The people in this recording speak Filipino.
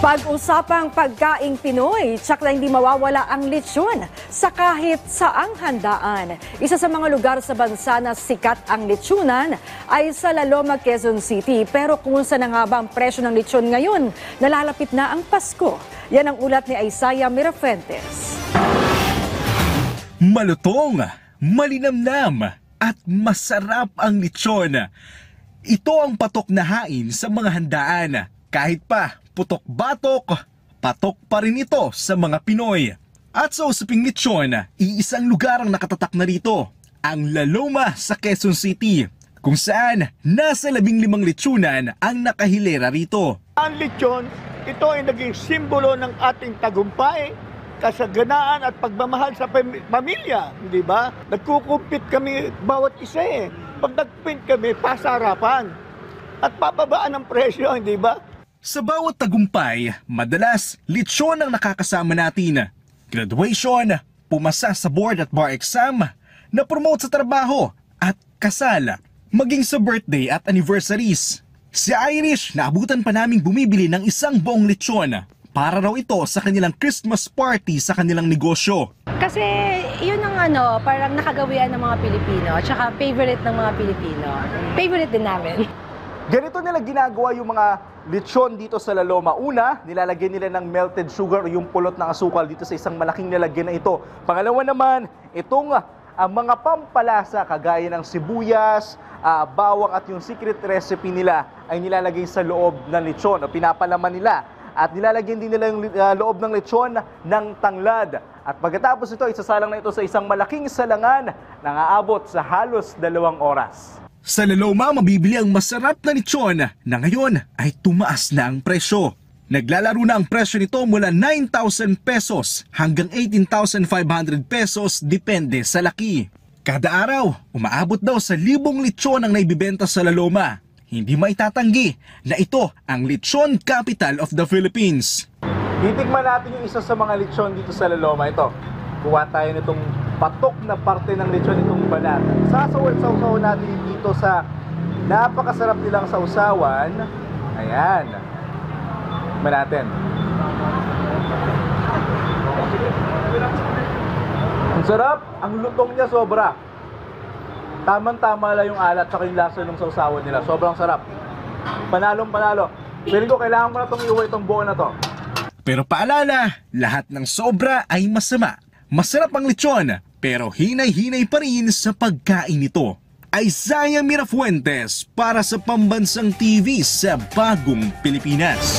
Pag-usapang pagkaing Pinoy, tsak na hindi mawawala ang lechon sa kahit saang handaan. Isa sa mga lugar sa bansa na sikat ang lechonan ay sa La Loma, Quezon City. Pero kung saan na nga ba ang presyo ng lechon ngayon, nalalapit na ang Pasko. Yan ang ulat ni Isaiah Mirafuentes. Malutong, malinamnam at masarap ang lechon. Ito ang patok na hain sa mga handaan. Kahit pa putok-batok, patok pa rin ito sa mga Pinoy. At sa usaping lechon, iisang lugar ang nakatatak na rito, ang La Loma sa Quezon City, kung saan nasa 15 lechonan ang nakahilera rito. Ang lechon, ito ay naging simbolo ng ating tagumpay, kasaganaan at pagmamahal sa pamilya, di ba? Nagkukumpit kami bawat isa eh. Pag nagpint kami, pasarapan at papabaan ang presyo, di ba? Sa bawat tagumpay, madalas lechon ang nakakasama natin. Graduation, pumasa sa board at bar exam, na-promote sa trabaho at kasal, maging sa birthday at anniversaries. Si Irish, naabutan pa naming bumibili ng isang buong lechon para raw ito sa kanilang Christmas party sa kanilang negosyo. Kasi yun ang parang nakagawian ng mga Pilipino, at saka favorite ng mga Pilipino. Favorite din namin. Ganito nila ginagawa yung mga lechon dito sa La Loma. Una, nilalagyan nila ng melted sugar o yung pulot ng asukal dito sa isang malaking lalagyan na ito. Pangalawa naman, itong mga pampalasa kagaya ng sibuyas, bawang at yung secret recipe nila ay nilalagay sa loob ng lechon o pinapalaman nila. At nilalagyan din nila yung loob ng lechon ng tanglad. At pagkatapos ito, isasalang na ito sa isang malaking salangan na aabot sa halos 2 oras. Sa La Loma, mabibili ang masarap na lechon na ngayon ay tumaas na ang presyo. Naglalaro na ang presyo nito mula 9,000 pesos hanggang 18,500 pesos depende sa laki. Kada araw, umaabot daw sa 1,000 lechon ang naibibenta sa La Loma. Hindi maitatanggi na ito ang lechon capital of the Philippines. Titigman natin yung isa sa mga lechon dito sa La Loma. Ito, kuha tayo nitong patok na parte ng lechon itong balat. Sasawal-sawsaw natin dito sa napakasarap nilang sausawan. Ayan. Tignan natin. Ang sarap, ang lutong niya sobra. Tamang-tama lang yung alat sa yung lasa ng sausawan nila. Sobrang sarap. Panalong-panalo. Feeling ko kailangan mo na itong iuwi itong buo na to. Pero paalala, lahat ng sobra ay masama. Masarap ang lechon, pero hinay-hinay pa rin sa pagkain nito. Isaiah Mirafuentes para sa Pambansang TV sa Bagong Pilipinas.